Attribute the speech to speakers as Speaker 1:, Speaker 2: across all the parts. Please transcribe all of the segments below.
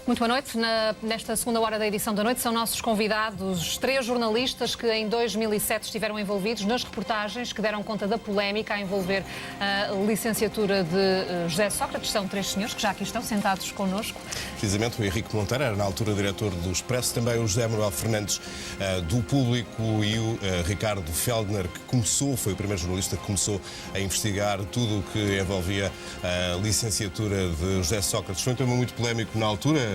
Speaker 1: Muito boa noite. Nesta segunda hora da edição da noite são nossos convidados 3 jornalistas que em 2007 estiveram envolvidos nas reportagens que deram conta da polémica a envolver a licenciatura de José Sócrates. São 3 senhores que já aqui estão sentados connosco.
Speaker 2: Precisamente o Henrique Monteiro era na altura diretor do Expresso, também o José Manuel Fernandes do Público e o Ricardo Feldner, que foi o primeiro jornalista que começou a investigar tudo o que envolvia a licenciatura de José Sócrates. Foi um tema muito polémico na altura.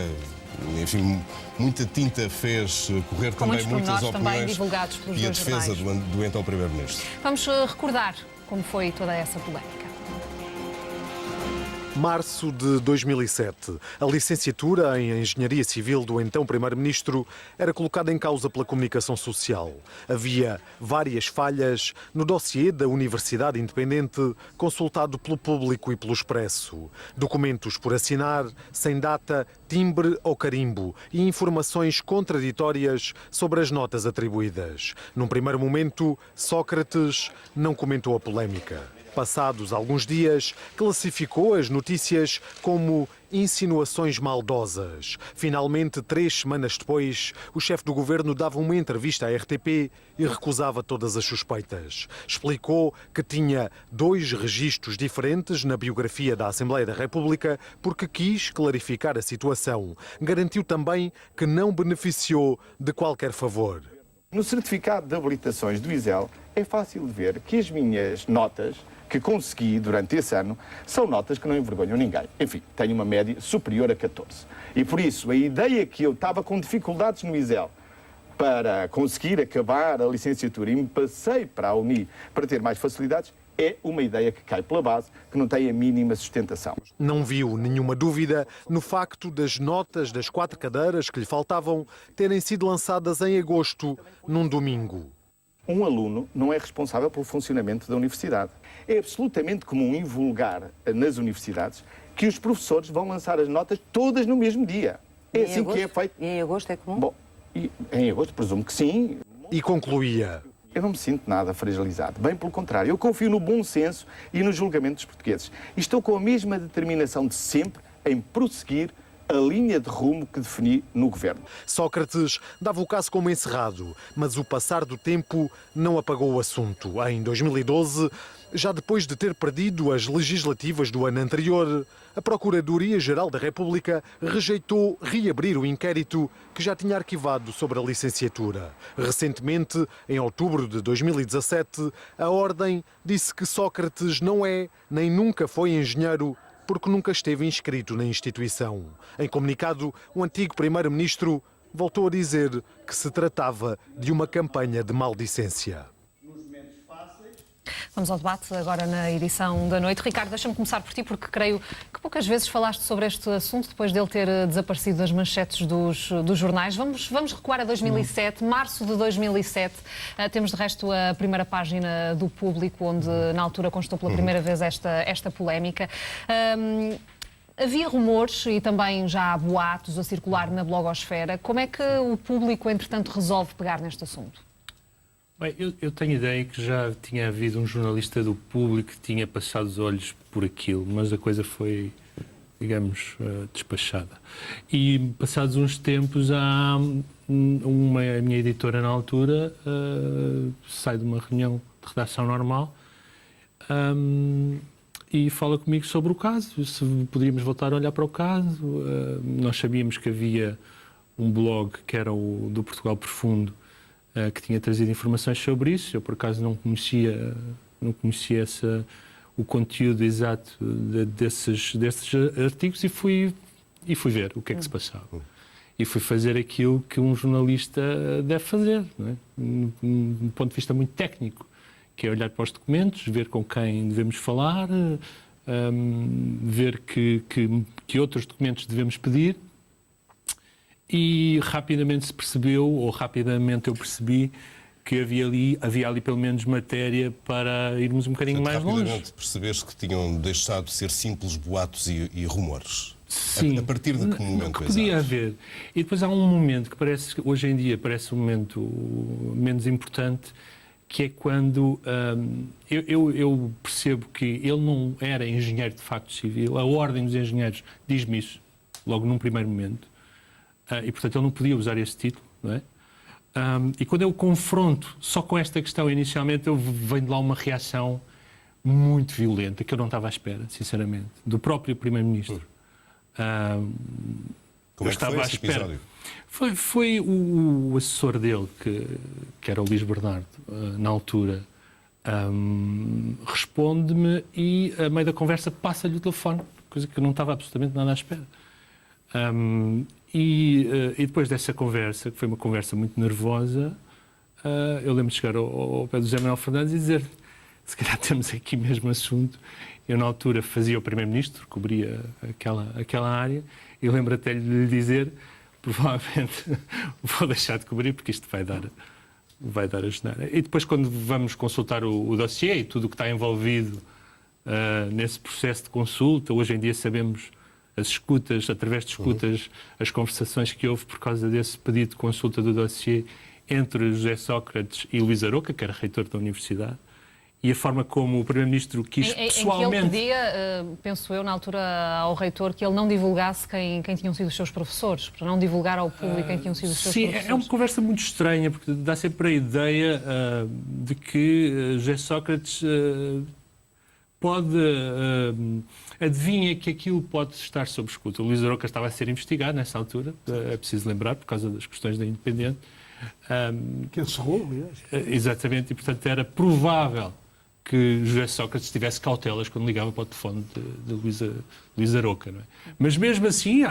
Speaker 2: Enfim, muita tinta fez correr
Speaker 1: com
Speaker 2: também muitas opiniões
Speaker 1: divulgados pelos
Speaker 2: e a defesa do então Primeiro-Ministro.
Speaker 1: Vamos recordar como foi toda essa polémica.
Speaker 3: Março de 2007. A licenciatura em Engenharia Civil do então Primeiro-Ministro era colocada em causa pela comunicação social. Havia várias falhas no dossiê da Universidade Independente, consultado pelo Público e pelo Expresso. Documentos por assinar, sem data, timbre ou carimbo e informações contraditórias sobre as notas atribuídas. Num primeiro momento, Sócrates não comentou a polémica. Passados alguns dias, classificou as notícias como insinuações maldosas. Finalmente, 3 semanas depois, o chefe do governo dava uma entrevista à RTP e recusava todas as suspeitas. Explicou que tinha 2 registros diferentes na biografia da Assembleia da República porque quis clarificar a situação. Garantiu também que não beneficiou de qualquer favor.
Speaker 4: No certificado de habilitações do ISEL é fácil de ver que as minhas notas que consegui durante esse ano são notas que não envergonham ninguém. Enfim, tenho uma média superior a 14. E por isso, a ideia que eu estava com dificuldades no ISEL para conseguir acabar a licenciatura e me passei para a UNI para ter mais facilidades, é uma ideia que cai pela base, que não tem a mínima sustentação.
Speaker 3: Não viu nenhuma dúvida no facto das notas das 4 cadeiras que lhe faltavam terem sido lançadas em agosto, num domingo.
Speaker 4: Um aluno não é responsável pelo funcionamento da universidade. É absolutamente comum e vulgar nas universidades que os professores vão lançar as notas todas no mesmo dia. É assim que é feito.
Speaker 5: E em agosto é comum?
Speaker 4: Bom, em agosto presumo que sim.
Speaker 3: E concluía:
Speaker 4: eu não me sinto nada fragilizado. Bem pelo contrário, eu confio no bom senso e no julgamento dos portugueses. E estou com a mesma determinação de sempre em prosseguir a linha de rumo que defini no governo.
Speaker 3: Sócrates dava o caso como encerrado, mas o passar do tempo não apagou o assunto. Em 2012, já depois de ter perdido as legislativas do ano anterior, a Procuradoria-Geral da República rejeitou reabrir o inquérito que já tinha arquivado sobre a licenciatura. Recentemente, em outubro de 2017, a Ordem disse que Sócrates não é, nem nunca foi engenheiro, porque nunca esteve inscrito na instituição. Em comunicado, o antigo primeiro-ministro voltou a dizer que se tratava de uma campanha de maldicência.
Speaker 1: Vamos ao debate agora na edição da noite. Ricardo, deixa-me começar por ti, porque creio que poucas vezes falaste sobre este assunto depois dele ter desaparecido das manchetes dos jornais. Vamos recuar a 2007, março de 2007. Temos, de resto, a primeira página do Público, onde na altura constou pela primeira vez esta polémica. Havia rumores e também já há boatos a circular na blogosfera. Como é que o Público, entretanto, resolve pegar neste assunto?
Speaker 6: Bem, eu tenho ideia que já tinha havido um jornalista do Público que tinha passado os olhos por aquilo, mas a coisa foi, digamos, despachada. E passados uns tempos, a minha editora na altura sai de uma reunião de redação normal e fala comigo sobre o caso, se poderíamos voltar a olhar para o caso. Nós sabíamos que havia um blog que era o do Portugal Profundo, que tinha trazido informações sobre isso. Eu, por acaso, não conhecia o conteúdo exato desses artigos e fui ver o que é que se passava. E fui fazer aquilo que um jornalista deve fazer, não é? Um ponto de vista muito técnico, que é olhar para os documentos, ver com quem devemos falar, ver que outros documentos devemos pedir. E rapidamente se percebeu, ou rapidamente eu percebi, que havia ali pelo menos matéria para irmos um bocadinho mais longe.
Speaker 2: Rapidamente percebeste que tinham deixado de ser simples boatos e rumores?
Speaker 6: Sim.
Speaker 2: A partir de que momento?
Speaker 6: Que podia haver. E depois há um momento que hoje em dia parece um momento menos importante, que é quando eu percebo que ele não era engenheiro de facto civil. A Ordem dos Engenheiros diz-me isso, logo num primeiro momento. e, portanto, ele não podia usar esse título, não é? E quando eu confronto só com esta questão inicialmente, vem de lá uma reação muito violenta, que eu não estava à espera, sinceramente, do próprio Primeiro-Ministro.
Speaker 2: Como é que foi esse episódio?
Speaker 6: Foi o assessor dele, que era o Luís Bernardo, na altura, responde-me e, a meio da conversa, passa-lhe o telefone, coisa que eu não estava absolutamente nada à espera. E depois dessa conversa, que foi uma conversa muito nervosa, eu lembro de chegar ao pé do José Manuel Fernandes e dizer: se calhar temos aqui mesmo assunto. Eu, na altura, fazia o Primeiro-Ministro, cobria aquela área, e lembro até de lhe dizer: provavelmente vou deixar de cobrir, porque isto vai dar a geneira. E depois, quando vamos consultar o dossiê e tudo o que está envolvido nesse processo de consulta, hoje em dia sabemos as escutas, através de escutas, as conversações que houve por causa desse pedido de consulta do dossiê entre José Sócrates e Luís Aroca, que era reitor da Universidade, e a forma como o Primeiro-Ministro quis pessoalmente...
Speaker 1: Em que ele pedia, penso eu, na altura ao reitor, que ele não divulgasse quem tinham sido os seus professores, para não divulgar ao público quem tinham sido os seus professores.
Speaker 6: Sim, é uma conversa muito estranha, porque dá sempre a ideia de que José Sócrates adivinha que aquilo pode estar sob escuta. O Luís Aroca estava a ser investigado nessa altura, é preciso lembrar, por causa das questões da Independente.
Speaker 5: Que encerrou, aliás.
Speaker 6: Exatamente, e portanto era provável que José Sócrates tivesse cautelas quando ligava para o telefone de Luís Aroca. Não é? Mas mesmo assim,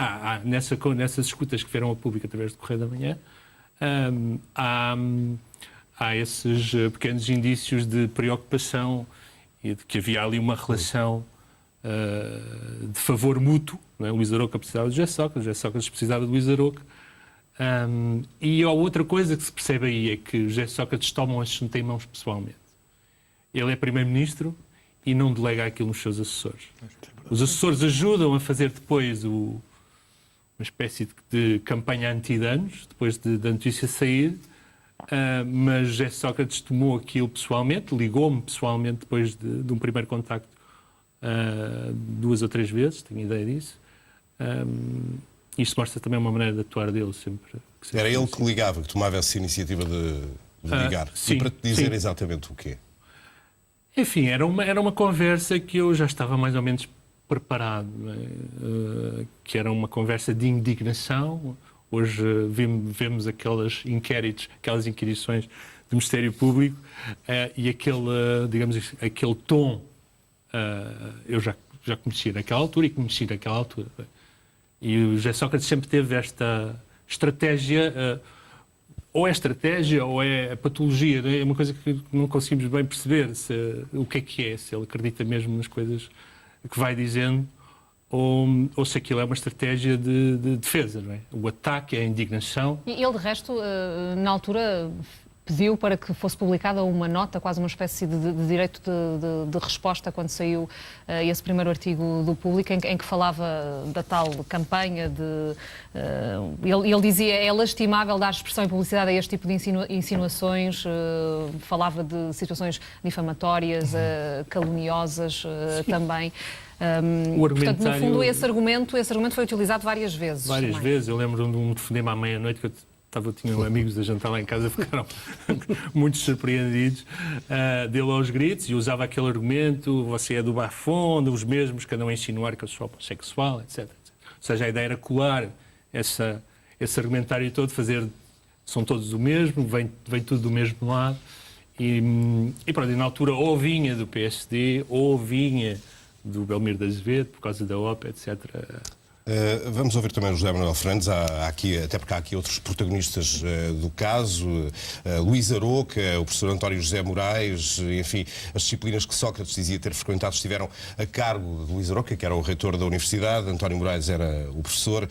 Speaker 6: nessas escutas que vieram ao público através do Correio da Manhã, há esses pequenos indícios de preocupação e de que havia ali uma relação de favor mútuo. Não é? Luís Aroca precisava de José Sócrates precisava de Luís Aroca. E a outra coisa que se percebe aí é que José Sócrates toma um assunto em mãos pessoalmente. Ele é Primeiro-Ministro e não delega aquilo nos seus assessores. Os assessores ajudam a fazer depois uma espécie de campanha anti-danos, depois da notícia sair, mas José Sócrates tomou aquilo pessoalmente, ligou-me pessoalmente depois de um primeiro contacto 2 ou 3 vezes, tenho ideia disso. Isto mostra também uma maneira de atuar dele sempre.
Speaker 2: Era ele que ligava, que tomava essa iniciativa de ligar.
Speaker 6: Sim,
Speaker 2: e para te dizer
Speaker 6: sim.
Speaker 2: exatamente o quê?
Speaker 6: Enfim, era uma conversa que eu já estava mais ou menos preparado, não é? Que era uma conversa de indignação. Hoje vemos aqueles inquéritos, aquelas inquirições do Ministério Público e aquele tom eu já conhecia naquela altura e conheci naquela altura. E o José Sócrates sempre teve esta estratégia, ou é estratégia ou é patologia, é uma coisa que não conseguimos bem perceber o que é, se ele acredita mesmo nas coisas que vai dizendo ou se aquilo é uma estratégia de defesa, não é? O ataque, a indignação.
Speaker 1: E ele, de resto, na altura, pediu para que fosse publicada uma nota, quase uma espécie de direito de resposta, quando saiu esse primeiro artigo do Público, em que falava da tal campanha ele dizia: é lastimável dar expressão e publicidade a este tipo de insinuações, falava de situações difamatórias, caluniosas também. Portanto, no fundo, esse argumento foi utilizado várias vezes.
Speaker 6: Várias vezes. Eu lembro de um telefonema à meia-noite que eu tinha amigos a jantar lá em casa, ficaram muito surpreendidos dele aos gritos, e usava aquele argumento: você é do Bafon, os mesmos que andam a insinuar que eu sou homossexual, etc. Ou seja, a ideia era colar esse argumentário todo, são todos o mesmo, vem tudo do mesmo lado, e pronto, e na altura ou vinha do PSD, ou vinha do Belmiro de Azevedo, por causa da OPA, etc.
Speaker 2: Vamos ouvir também o José Manuel Fernandes, até porque há aqui outros protagonistas do caso, Luís Aroca, o professor António José Moraes, enfim, as disciplinas que Sócrates dizia ter frequentado estiveram a cargo de Luís Aroca, que era o reitor da Universidade, António Moraes era o professor,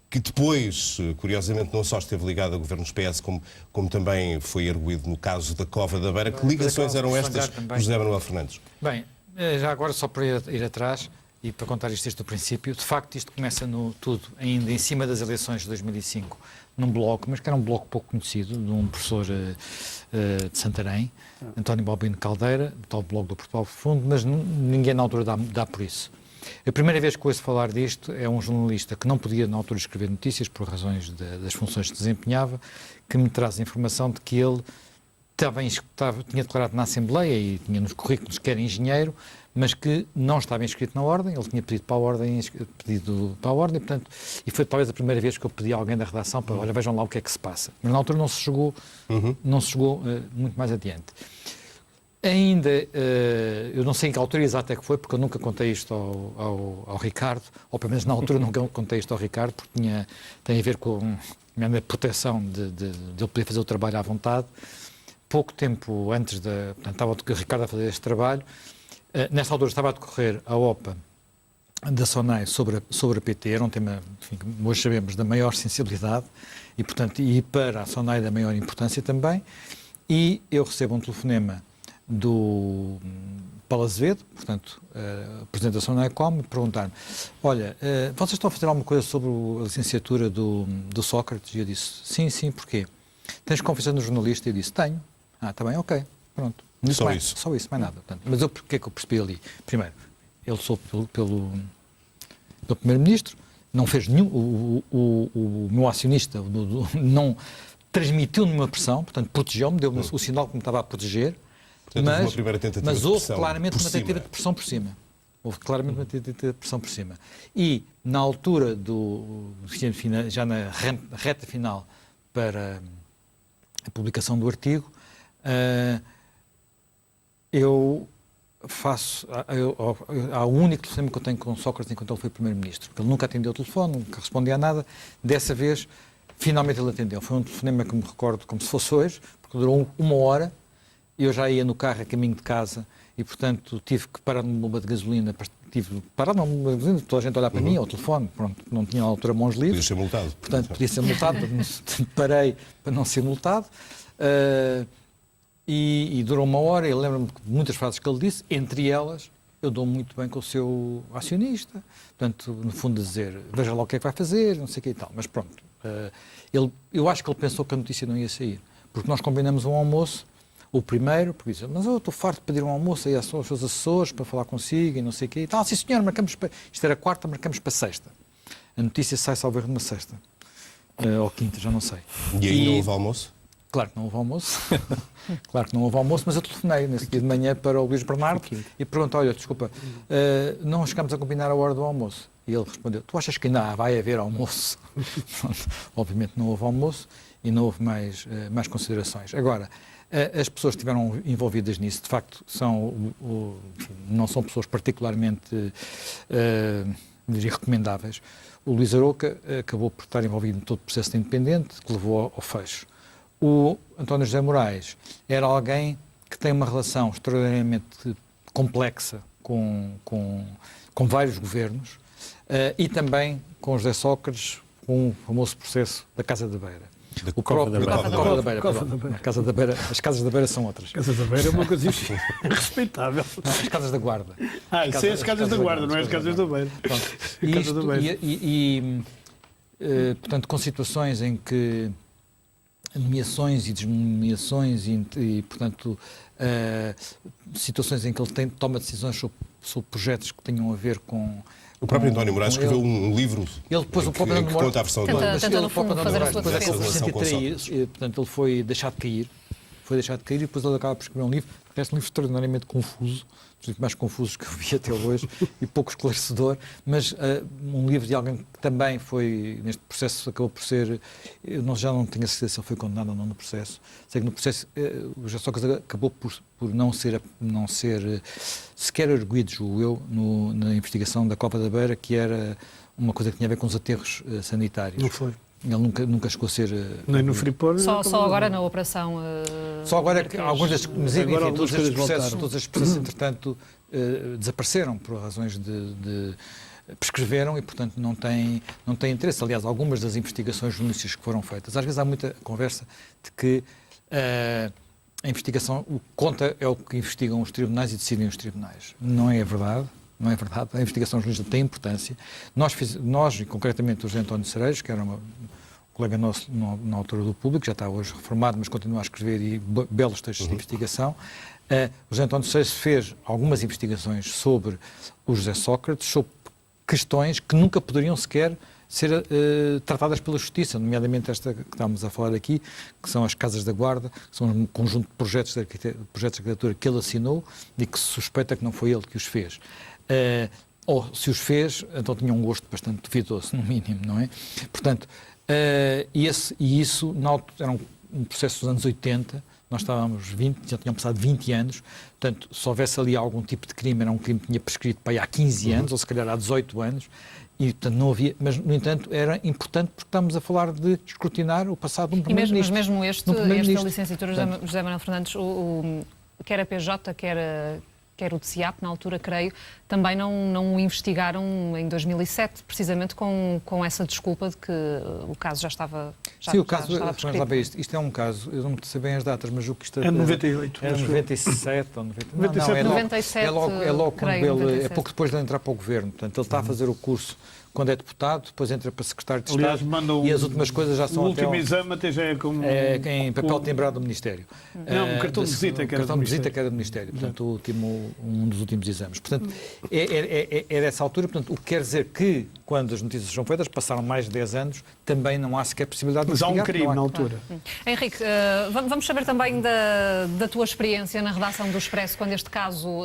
Speaker 2: que depois, curiosamente, não só esteve ligado a governos PS, como também foi arguído no caso da Cova da Beira. Que ligações eram estas, José Manuel Fernandes?
Speaker 7: Bem, já agora só para ir atrás e para contar isto desde o princípio, de facto isto começa tudo ainda em cima das eleições de 2005, num bloco, mas que era um bloco pouco conhecido, de um professor de Santarém, António Balbino Caldeira, do tal bloco do Portugal Profundo, mas ninguém na altura dá por isso. A primeira vez que ouço falar disto é um jornalista que não podia, na altura, escrever notícias por razões das funções que desempenhava, que me traz a informação de que ele tinha declarado na Assembleia e tinha nos currículos que era engenheiro, mas que não estava inscrito na Ordem. Ele tinha pedido para a Ordem, portanto, e foi talvez a primeira vez que eu pedi a alguém da redação para, olha, vejam lá o que é que se passa. Mas na altura não se chegou muito mais adiante. Ainda, eu não sei em que altura exata é que foi, porque eu nunca contei isto ao Ricardo, ou pelo menos na altura nunca contei isto ao Ricardo, porque tem a ver com a proteção de ele poder fazer o trabalho à vontade. Pouco tempo antes portanto, estava o Ricardo a fazer este trabalho, nesta altura estava a decorrer a OPA da SONAI sobre a PT, era um tema, enfim, hoje sabemos, da maior sensibilidade e, portanto, e para a SONAI da maior importância também, e eu recebo um telefonema do Paulo Azevedo, portanto, presidente da SONAICOM, me perguntar-me, olha, vocês estão a fazer alguma coisa sobre a licenciatura do Sócrates? E eu disse, sim, porquê? Tens confiança no jornalista? E eu disse, tenho. Está bem, ok, pronto.
Speaker 2: Só isso,
Speaker 7: mais nada. Portanto, mas o que é que eu percebi ali? Primeiro, ele soube pelo Primeiro-Ministro, não fez nenhum, o meu acionista não transmitiu nenhuma pressão, portanto, protegeu-me, deu-me o sinal que me estava a proteger,
Speaker 2: portanto, houve uma primeira tentativa
Speaker 7: mas
Speaker 2: de
Speaker 7: houve
Speaker 2: pressão
Speaker 7: claramente uma tentativa de pressão por cima. Houve claramente uma tentativa de pressão por cima. E, na altura já na reta final para a publicação do artigo, eu faço... Há o único telefone que eu tenho com Sócrates enquanto ele foi Primeiro-Ministro. Ele nunca atendeu o telefone, nunca respondia a nada. Dessa vez, finalmente ele atendeu. Foi um telefonema que me recordo como se fosse hoje, porque durou 1 hora. Eu já ia no carro a caminho de casa e, portanto, tive que parar numa bomba de gasolina. Toda a gente a olhar para mim, ao telefone. Pronto, não tinha na altura mãos livres.
Speaker 2: Podia ser multado.
Speaker 7: Portanto, podia ser multado. Parei para não ser multado. E durou 1 hora. Eu lembro-me de muitas frases que ele disse, entre elas, eu dou muito bem com o seu acionista. Portanto, no fundo, dizer, veja lá o que é que vai fazer, não sei o que e tal. Mas pronto, eu acho que ele pensou que a notícia não ia sair. Porque nós combinamos um almoço, o primeiro, porque disse, mas eu estou farto de pedir um almoço aí aos seus assessores para falar consigo e não sei o que e tal. Sim, senhor, marcamos para... Isto era quarta, marcamos para sexta. A notícia sai, salvo erro, numa sexta. Ou quinta, já não sei.
Speaker 2: E aí não houve almoço?
Speaker 7: Claro que não houve almoço. Claro que não houve almoço, mas eu telefonei nesse dia de manhã para o Luís Bernardo e perguntei, olha, desculpa, não chegamos a combinar a hora do almoço. E ele respondeu, tu achas que ainda vai haver almoço? Obviamente não houve almoço e não houve mais considerações. Agora, as pessoas que estiveram envolvidas nisso, de facto, não são pessoas particularmente recomendáveis. O Luís Arouca acabou por estar envolvido em todo o processo de independente, que levou ao fecho. O António José Moraes era alguém que tem uma relação extraordinariamente complexa com vários governos e também com José Sócrates, com o famoso processo da Casa da Beira. O próprio Cova da Beira. As Casas da Beira são outras.
Speaker 5: Casas da Beira é uma coisa respeitável.
Speaker 7: Não, as Casas da Guarda.
Speaker 5: Isso é as Casas da Guarda, não é as Casas da Beira.
Speaker 7: Portanto, com situações em que nomeações e desnomeações e portanto, situações em que ele toma decisões sobre projetos que tenham a ver com...
Speaker 2: O próprio António Moraes escreveu um livro que conta a versão dele.
Speaker 1: Tenta, no fundo, fazer a sua
Speaker 2: defesa.
Speaker 7: Portanto, ele foi deixado de cair. E depois ele acaba por escrever um livro, que é um livro extraordinariamente confuso, dos mais confusos que eu vi até hoje, e pouco esclarecedor, mas um livro de alguém que também foi, neste processo, acabou por ser, eu já não tenho a certeza se ele foi condenado ou não no processo, sei que no processo o José Sócrates acabou por não ser sequer arguido, julgo eu, na investigação da Cova da Beira, que era uma coisa que tinha a ver com os aterros sanitários.
Speaker 5: Não foi.
Speaker 7: Ele nunca chegou a ser...
Speaker 5: Nem no Freeport...
Speaker 1: Só agora na operação...
Speaker 7: Só agora que alguns destes... Mas, enfim, todos estes processos, entretanto, desapareceram por razões de prescreveram e, portanto, não têm interesse. Aliás, algumas das investigações jornalísticas que foram feitas, às vezes há muita conversa de que a investigação, o que conta é o que investigam os tribunais e decidem os tribunais. Não é verdade. Não é verdade. A investigação jornalística tem importância. Nós e concretamente o José António Cereiros, que era colega nosso na altura do Público, já está hoje reformado, mas continua a escrever belos textos de investigação. O José António Seis fez algumas investigações sobre o José Sócrates, sobre questões que nunca poderiam sequer ser tratadas pela Justiça, nomeadamente esta que estamos a falar aqui, que são as Casas da Guarda, que são um conjunto de projetos de arquitetura que ele assinou e que se suspeita que não foi ele que os fez. Ou se os fez, então tinha um gosto bastante duvidoso, no mínimo, não é? Portanto, isso era um processo dos anos 80, nós estávamos já tinham passado 20 anos, portanto, se houvesse ali algum tipo de crime, era um crime que tinha prescrito para aí há 15 anos, ou se calhar há 18 anos, e, portanto, não havia, mas, no entanto, era importante porque estamos a falar de escrutinar o passado de um primeiro-ministro.
Speaker 1: Mas mesmo esta licenciatura, José Manuel Fernandes, quer a PJ, quer o TCIAP, na altura, creio, também não o investigaram em 2007, precisamente com essa desculpa de que o caso já estava
Speaker 7: Sim, o caso,
Speaker 1: prescrito.
Speaker 7: Isto é um caso, eu não sei bem as datas, mas o que isto
Speaker 5: É 98.
Speaker 7: Era 97 ou 90,
Speaker 5: 97,
Speaker 7: não,
Speaker 1: 97,
Speaker 7: é logo quando
Speaker 1: creio,
Speaker 7: ele,
Speaker 1: 97.
Speaker 7: é pouco depois de ele entrar para o governo, portanto, ele está a fazer o curso quando é deputado, depois entra para secretário de
Speaker 5: Aliás,
Speaker 7: Estado
Speaker 5: manda
Speaker 7: e as últimas coisas já são
Speaker 5: o último exame até já é como...
Speaker 7: em papel timbrado do Ministério.
Speaker 5: Não, um cartão de visita que era
Speaker 7: cartão
Speaker 5: do
Speaker 7: de visita
Speaker 5: Ministério.
Speaker 7: que era do Ministério, portanto, um dos últimos exames. Portanto, é dessa altura, portanto, o que quer dizer que, quando as notícias são feitas, passaram mais de 10 anos, também não há sequer possibilidade de
Speaker 5: Mas há um
Speaker 7: investigar,
Speaker 5: crime
Speaker 7: não há.
Speaker 5: na altura.
Speaker 1: Henrique, vamos saber também da tua experiência na redação do Expresso, quando este caso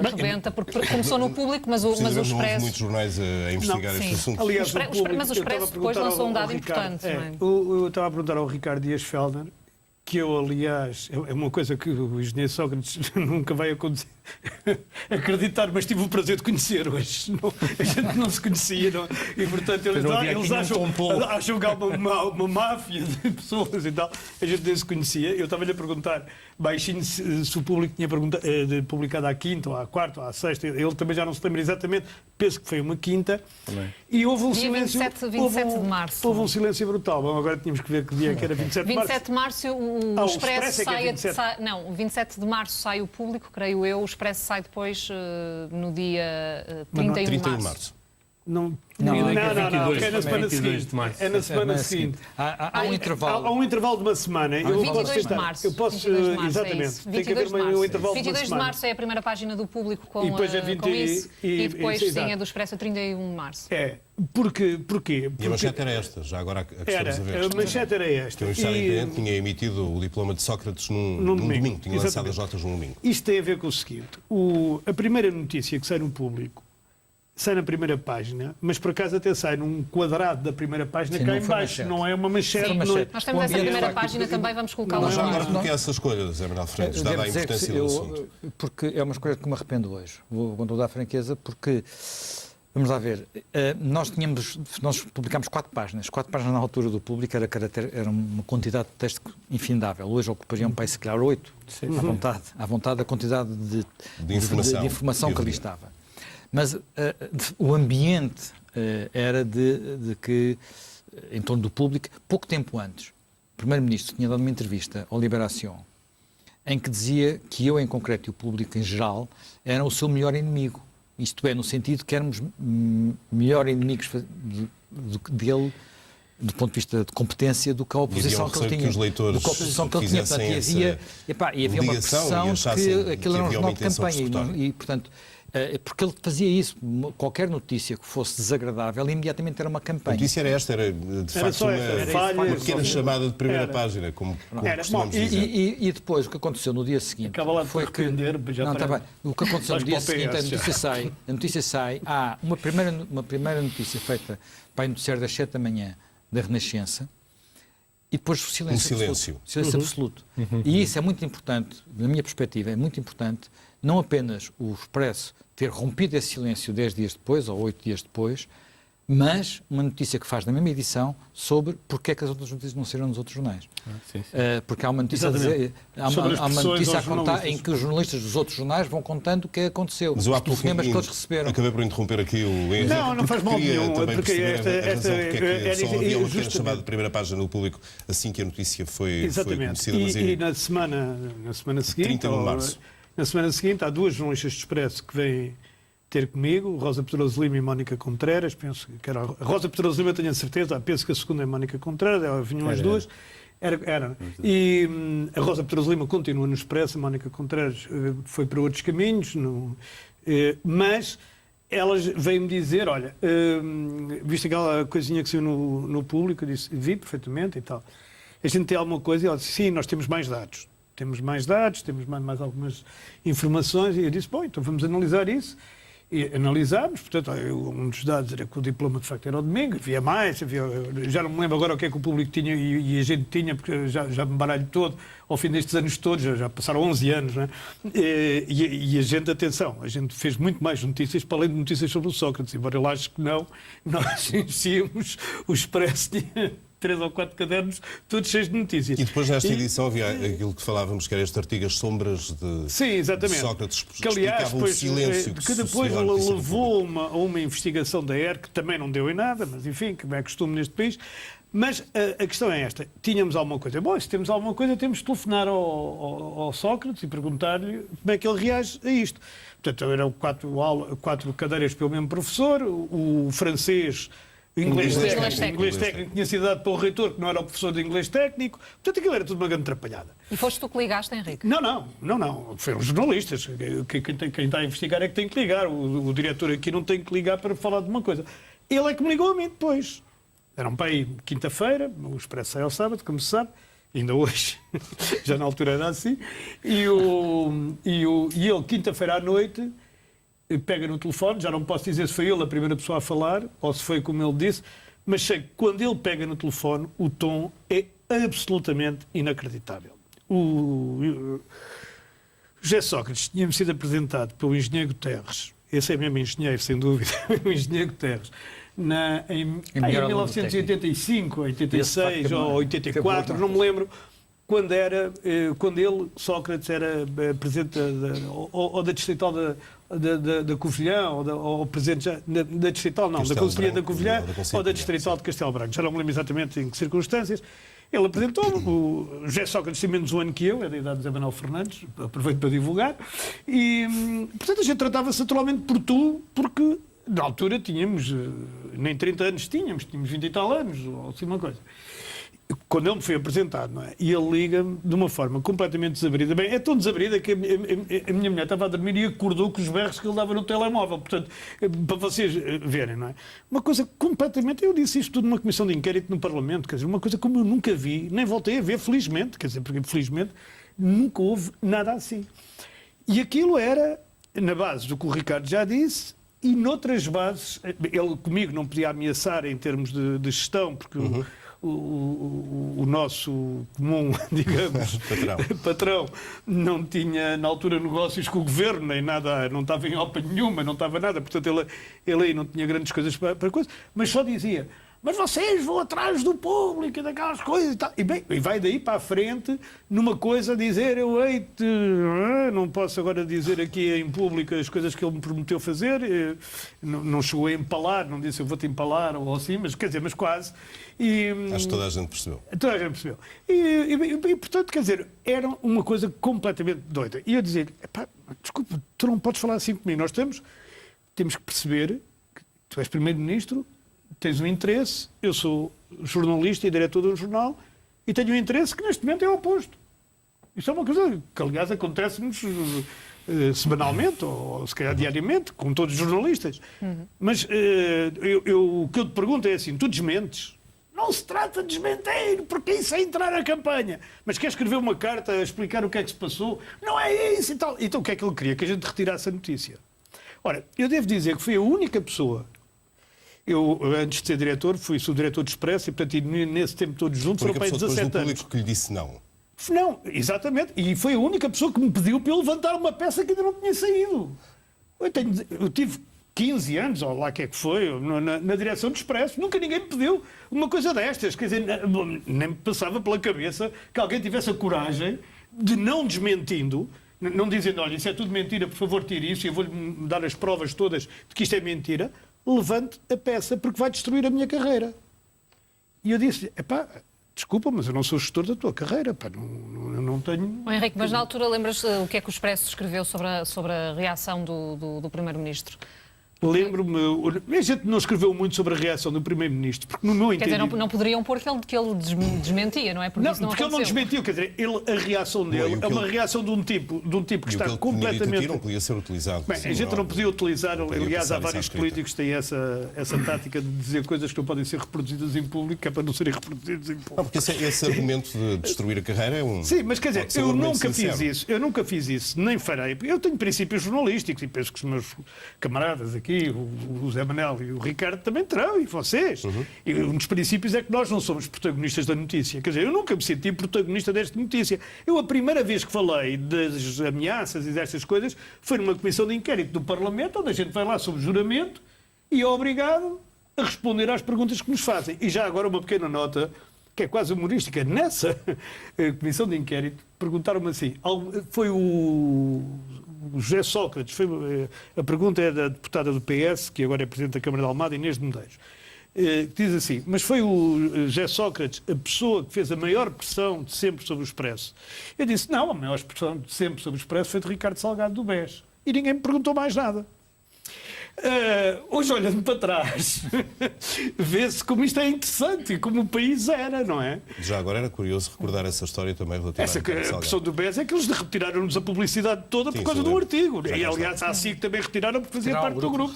Speaker 1: rebenta, porque começou no Público, mas o
Speaker 2: Precisamente não houve
Speaker 1: Expresso...
Speaker 2: muitos jornais a investigar
Speaker 1: Não,
Speaker 2: este
Speaker 1: sim.
Speaker 2: assunto.
Speaker 5: Aliás,
Speaker 1: Mas o Expresso depois lançou um dado importante. não é?
Speaker 5: Eu estava a perguntar ao Ricardo Dias Feldner, que eu, aliás, é uma coisa que o engenheiro Sócrates nunca vai acontecer, acreditar, mas tive o prazer de conhecer hoje. A gente não se conhecia, não? E, portanto, eles acham que há uma máfia de pessoas e tal. A gente nem se conhecia. Eu estava-lhe a perguntar baixinho se o Público tinha publicado à quinta, ou à quarta, ou à sexta. Ele também já não se lembra exatamente. Penso que foi uma quinta. Também. E houve um
Speaker 1: dia
Speaker 5: silêncio...
Speaker 1: 27 de março.
Speaker 5: Houve um silêncio brutal. Bom, agora tínhamos que ver que dia que era 27 de março.
Speaker 1: 27 de março o Expresso sai...
Speaker 5: 27.
Speaker 1: Não, 27 de março sai o Público, creio eu. O Expresso sai depois no dia 31 de março.
Speaker 5: Não,
Speaker 6: é
Speaker 5: é na semana
Speaker 6: 22
Speaker 5: seguinte.
Speaker 6: de março.
Speaker 5: É na semana seguinte.
Speaker 7: Há um intervalo.
Speaker 5: Há um intervalo de uma semana. Eu
Speaker 1: 22
Speaker 5: posso
Speaker 1: de
Speaker 5: tentar.
Speaker 1: março.
Speaker 5: Eu posso,
Speaker 1: 22 de março,
Speaker 5: exatamente.
Speaker 1: é isso.
Speaker 5: Tem que haver um intervalo de uma
Speaker 1: 22 de
Speaker 5: semana.
Speaker 1: março é a primeira página do Público com,
Speaker 5: E depois é 20
Speaker 1: com isso. E depois,
Speaker 5: isso,
Speaker 1: sim,
Speaker 5: exato.
Speaker 1: é do Expresso a 31 de março.
Speaker 5: É. Porquê?
Speaker 2: E a manchete era esta, já agora a que
Speaker 5: Era.
Speaker 2: estamos a ver.
Speaker 5: A manchete era esta.
Speaker 2: Que o Ministério Independente tinha emitido o diploma de Sócrates num domingo. Tinha lançado as notas num domingo.
Speaker 5: Isto tem a ver com o seguinte. A primeira notícia que sai no Público sai na primeira página, mas por acaso até sai num quadrado da primeira página,
Speaker 7: Sim,
Speaker 5: cá
Speaker 7: não
Speaker 5: em
Speaker 7: foi
Speaker 5: baixo,
Speaker 7: manchete.
Speaker 5: não é uma manchete.
Speaker 7: Foi
Speaker 5: não é-
Speaker 7: manchete.
Speaker 1: Nós temos
Speaker 7: O
Speaker 1: essa
Speaker 7: ambiente
Speaker 1: primeira
Speaker 7: facto,
Speaker 1: página também, vamos colocá-la
Speaker 2: Mas já
Speaker 1: no
Speaker 2: agora
Speaker 1: ar.
Speaker 2: porque essa escolha, José Manuel Fernandes, dada a importância do assunto?
Speaker 7: Porque é uma escolha que me arrependo hoje. Vou dar a franqueza, porque, vamos lá ver, nós publicámos 4 páginas. 4 páginas na altura do Público era uma quantidade de texto infindável. Hoje ocupariam para aí, se calhar, 8, à vontade a quantidade de informação que ali estava. Mas o ambiente era de que, em torno do Público, pouco tempo antes, o Primeiro-Ministro tinha dado uma entrevista ao Liberação, em que dizia que eu, em concreto, e o Público em geral, eram o seu melhor inimigo. Isto é, no sentido que éramos melhor inimigos dele, do ponto de vista de competência, do que a oposição que ele tinha.
Speaker 2: Que os leitores
Speaker 7: do que a oposição que ele tinha. Portanto, e havia uma pressão que aquilo era um jornal de campanha. E, portanto, porque ele fazia isso. Qualquer notícia que fosse desagradável, imediatamente era uma
Speaker 2: A
Speaker 7: campanha.
Speaker 2: notícia era esta, era de facto
Speaker 5: só esta,
Speaker 2: uma pequena chamada de primeira página, como
Speaker 5: Era.
Speaker 2: costumamos
Speaker 5: Bom,
Speaker 2: dizer.
Speaker 7: E depois, o que aconteceu no dia seguinte
Speaker 5: Acaba lá de
Speaker 7: foi
Speaker 5: te
Speaker 7: que...
Speaker 5: arrepender, já
Speaker 7: Não,
Speaker 5: para-
Speaker 7: tá bem. O que aconteceu no dia
Speaker 5: Vais para o
Speaker 7: seguinte,
Speaker 5: PS,
Speaker 7: a notícia sai, há uma primeira notícia feita para o noticiário das 7 da manhã da Renascença, e depois o silêncio.
Speaker 2: silêncio.
Speaker 7: Absoluto. Silêncio absoluto. E isso é muito importante, na minha perspectiva, é muito importante, não apenas o Expresso ter rompido esse silêncio 10 dias depois, ou 8 dias depois, mas uma notícia que faz na mesma edição sobre porque é que as outras notícias não saíram nos outros jornais. Porque há uma notícia, há uma notícia a contar em que os jornalistas dos outros jornais vão contando o que aconteceu.
Speaker 2: Mas eu há
Speaker 7: os telefonemas que todos receberam.
Speaker 2: acabei por interromper aqui o Henrique.
Speaker 5: Não faz mal
Speaker 2: queria
Speaker 5: nenhum,
Speaker 2: também
Speaker 5: porque
Speaker 2: perceber a razão porque é que só havia uma pequena
Speaker 5: justamente.
Speaker 2: chamada de primeira página no Público assim que a notícia foi
Speaker 5: Exatamente.
Speaker 2: conhecida. Mas
Speaker 5: E na semana seguinte,
Speaker 2: 31 de março.
Speaker 5: na semana seguinte, há 2 jornalistas de Expresso que vêm ter comigo, Rosa Pedroso Lima e Mónica Contreras, penso que era a Rosa Pedroso Lima, tenho a certeza, penso que a segunda é Mónica Contreras, vinham as duas. Era. E a Rosa Pedroso Lima continua no Expresso, a Mónica Contreras foi para outros caminhos, mas elas veio-me dizer, olha, viste aquela coisinha que saiu no Público, eu disse, vi perfeitamente e tal. A gente tem alguma coisa, e ela disse, sim, nós temos mais dados. Temos mais mais algumas informações, e eu disse, bom, então vamos analisar isso. E analisámos, portanto, um dos dados era que o diploma de facto era ao domingo, havia mais, já não me lembro agora o que é que o público tinha e a gente tinha, porque já me baralho todo, ao fim destes anos todos, já passaram 11 anos, não é? E a gente, atenção, a gente fez muito mais notícias, para além de notícias sobre o Sócrates, embora eu acho que não, nós enchíamos o Expresso, tinha 3 ou 4 cadernos, todos cheios de notícias.
Speaker 2: E depois nesta edição havia aquilo que falávamos, que era este artigo As Sombras de,
Speaker 5: sim, exatamente.
Speaker 2: de Sócrates,
Speaker 5: que aliás,
Speaker 2: o silêncio
Speaker 5: que depois levou a uma investigação da ERC, que também não deu em nada, mas enfim, como é costume neste país. Mas a questão é esta, tínhamos alguma coisa. Bom, se temos alguma coisa, temos de telefonar ao Sócrates e perguntar-lhe como é que ele reage a isto. Portanto, eram 4 cadeiras pelo mesmo professor, o francês... Inglês técnico tinha sido dado pelo reitor, que não era o professor de inglês técnico. Portanto, aquilo era tudo uma grande atrapalhada.
Speaker 1: E foste tu que ligaste, Henrique?
Speaker 5: Não. Foram os jornalistas. Quem está a investigar é que tem que ligar. O diretor aqui não tem que ligar para falar de uma coisa. Ele é que me ligou a mim depois. Era um pai quinta-feira, o Expresso sai ao sábado, como se sabe, ainda hoje, já na altura era assim. E ele, quinta-feira à noite... pega no telefone, já não posso dizer se foi ele a primeira pessoa a falar, ou se foi como ele disse, mas sei que quando ele pega no telefone, o tom é absolutamente inacreditável. O José Sócrates tinha-me sido apresentado pelo engenheiro Guterres, esse é mesmo engenheiro, sem dúvida, o engenheiro Guterres, em 1985, 86 ou 84, não me lembro, quando ele, Sócrates, era presidente ou da Distrital da Covilhã, ou presidente da Distrital, não, da Conselhia da Covilhã, ou da Distrital de Castelo Branco. Já não me lembro exatamente em que circunstâncias. Ele apresentou, o José Sócrates tem menos um ano que eu, é da idade de Zé Manuel Fernandes, aproveito para divulgar, e, portanto, a gente tratava-se naturalmente por tu, porque na altura tínhamos, nem 30 anos tínhamos 20 e tal anos, ou assim uma coisa. Quando ele me foi apresentado, não é? E ele liga-me de uma forma completamente desabrida. Bem, é tão desabrida que a minha mulher estava a dormir e acordou com os berros que ele dava no telemóvel. Portanto, para vocês verem, não é? Uma coisa completamente... Eu disse isto tudo numa comissão de inquérito no Parlamento, quer dizer, uma coisa como eu nunca vi, nem voltei a ver, felizmente, quer dizer, porque felizmente nunca houve nada assim. E aquilo era na base do que o Ricardo já disse e noutras bases. Ele comigo não podia ameaçar em termos de gestão, porque... O nosso comum, digamos, patrão não tinha na altura negócios com o governo, nem nada, não estava em OPA nenhuma, não estava nada, portanto ele aí não tinha grandes coisas para coisa, mas só dizia, mas vocês vão atrás do público e daquelas coisas e tal. E vai daí para a frente numa coisa dizer, eu hei-te, não posso agora dizer aqui em público as coisas que ele me prometeu fazer, não chegou a empalar, não disse eu vou-te empalar ou assim, mas quer dizer, mas quase.
Speaker 2: Acho que toda a gente percebeu.
Speaker 5: Toda a gente percebeu. E portanto, quer dizer, era uma coisa completamente doida. E eu dizia-lhe, desculpa, tu não podes falar assim comigo, nós temos que perceber que tu és primeiro-ministro, tens um interesse, eu sou jornalista e diretor de um jornal e tenho um interesse que neste momento é o oposto. Isto é uma coisa que, aliás, acontece-nos semanalmente ou se calhar diariamente, com todos os jornalistas. Mas o que eu te pergunto é assim, tu desmentes? Não se trata de desmentir, porque isso é entrar na campanha. Mas quer escrever uma carta a explicar o que é que se passou? Não é isso e tal. Então o que é que ele queria? Que a gente retirasse a notícia. Ora, eu devo dizer que foi a única pessoa. Eu, antes de ser diretor, fui subdiretor de Expresso e, portanto, nesse tempo todos juntos foram para aí 17 anos.
Speaker 2: Público que lhe disse não.
Speaker 5: Não, exatamente. E foi a única pessoa que me pediu para eu levantar uma peça que ainda não tinha saído. Eu tive 15 anos, ou lá que é que foi, na direção do Expresso. Nunca ninguém me pediu uma coisa destas. Quer dizer, nem me passava pela cabeça que alguém tivesse a coragem de, não desmentindo, não dizendo, olha, isso é tudo mentira, por favor, tire isso, e eu vou-lhe dar as provas todas de que isto é mentira, levante a peça, porque vai destruir a minha carreira. E eu disse, desculpa, mas eu não sou gestor da tua carreira, pá, não tenho...
Speaker 1: Bom, Henrique, mas na altura lembras o que é que o Expresso escreveu sobre a reação do Primeiro-Ministro?
Speaker 5: Lembro-me, a gente não escreveu muito sobre a reação do Primeiro-Ministro, porque no meu
Speaker 1: Quer dizer,
Speaker 5: entendimento...
Speaker 1: não poderiam pôr que ele desmentia, não é? Porque isso não
Speaker 5: porque ele não
Speaker 1: aconteceu.
Speaker 5: desmentiu, quer dizer, a reação dele é uma reação de um tipo que está completamente...
Speaker 2: não podia ser utilizado.
Speaker 5: Bem, a gente não podia utilizar, aliás, há vários
Speaker 2: escrita.
Speaker 5: políticos que têm essa tática de dizer coisas que não podem ser reproduzidas em público, que é para não serem reproduzidas em público.
Speaker 2: Não, porque esse argumento de destruir a carreira é um...
Speaker 5: Sim, mas quer dizer,
Speaker 2: pode ser um
Speaker 5: eu
Speaker 2: argumento
Speaker 5: nunca fiz isso, nem farei. Eu tenho princípios jornalísticos e penso que os meus camaradas aqui, o Zé Manel e o Ricardo também terão, e vocês. E um dos princípios é que nós não somos protagonistas da notícia. Quer dizer, eu nunca me senti protagonista desta notícia. Eu, a primeira vez que falei das ameaças e destas coisas, foi numa comissão de inquérito do Parlamento, onde a gente vai lá sob juramento e é obrigado a responder às perguntas que nos fazem. E já agora uma pequena nota, que é quase humorística. Nessa comissão de inquérito, perguntaram-me assim, foi o José Sócrates, a pergunta é da deputada do PS, que agora é Presidente da Câmara de Almada, Inês de Medeiros, que diz assim, mas foi o José Sócrates a pessoa que fez a maior pressão de sempre sobre o Expresso? Eu disse, não, a maior pressão de sempre sobre o Expresso foi de Ricardo Salgado do BES. E ninguém me perguntou mais nada. Hoje, olhando para trás, vê-se como isto é interessante e como o país era, não é?
Speaker 2: Já agora era curioso recordar essa história também relativamente
Speaker 5: a questão do BES é que eles retiraram-nos a publicidade toda por causa do artigo. E, aliás, a SIC também retiraram porque fazia parte do grupo.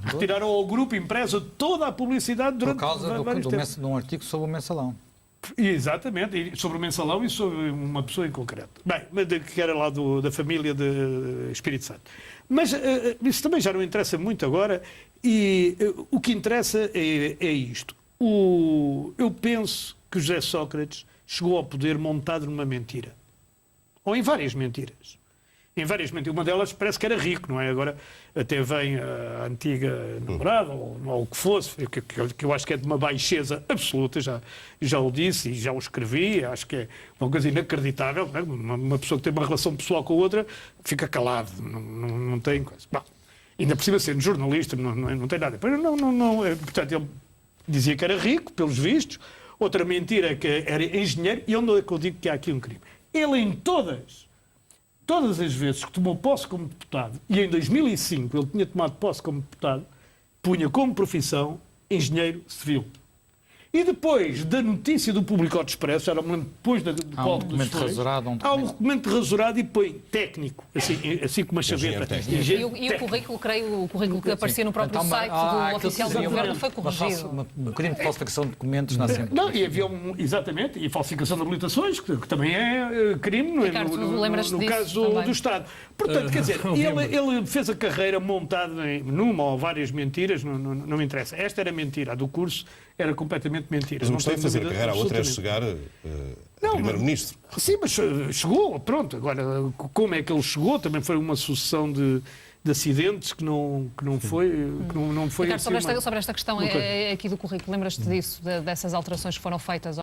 Speaker 5: Retiraram ao grupo impresso toda a publicidade durante vários tempos.
Speaker 7: De um artigo sobre o mensalão.
Speaker 5: Exatamente, e sobre o mensalão e sobre uma pessoa em concreto. Bem, que era lá da família de Espírito Santo. Mas isso também já não interessa muito agora, e o que interessa é isto. Eu penso que o José Sócrates chegou ao poder montado numa mentira. Ou em várias mentiras. Uma delas parece que era rico, não é? Agora até vem a antiga namorada, ou o que fosse, que eu acho que é de uma baixeza absoluta, já o disse e já o escrevi, acho que é uma coisa inacreditável, não é? Uma pessoa que tem uma relação pessoal com a outra fica calado, não tem coisa. Bom, ainda por cima sendo jornalista, não tem nada. Portanto, ele dizia que era rico, pelos vistos, outra mentira é que era engenheiro, e onde é que eu digo que há aqui um crime? Ele em todas as vezes que tomou posse como deputado, e em 2005 ele tinha tomado posse como deputado, punha como profissão engenheiro civil. E depois da notícia do Público ao Expresso, já não me lembro depois do
Speaker 7: há um documento rasurado.
Speaker 5: Há um documento rasurado e põe técnico, assim com uma chaveta.
Speaker 1: E o currículo, creio, o currículo que aparecia no próprio site do oficial do governo foi corrigido.
Speaker 7: Um crime de falsificação de documentos na Assembleia.
Speaker 5: Não, e havia exatamente, e falsificação de habilitações, que também é crime
Speaker 1: Ricardo,
Speaker 5: no caso do Estado. Portanto, quer dizer, ele fez a carreira montada numa ou várias mentiras, não me interessa. Esta era mentira, a do curso era completamente mentira.
Speaker 2: Mas não gostei de fazer a carreira, a outra é chegar a Primeiro-Ministro.
Speaker 5: Sim, mas chegou, pronto. Agora, como é que ele chegou? Também foi uma sucessão de acidentes que não foi
Speaker 1: Ricardo, sobre esta questão aqui do currículo, lembras-te disso, dessas alterações que foram feitas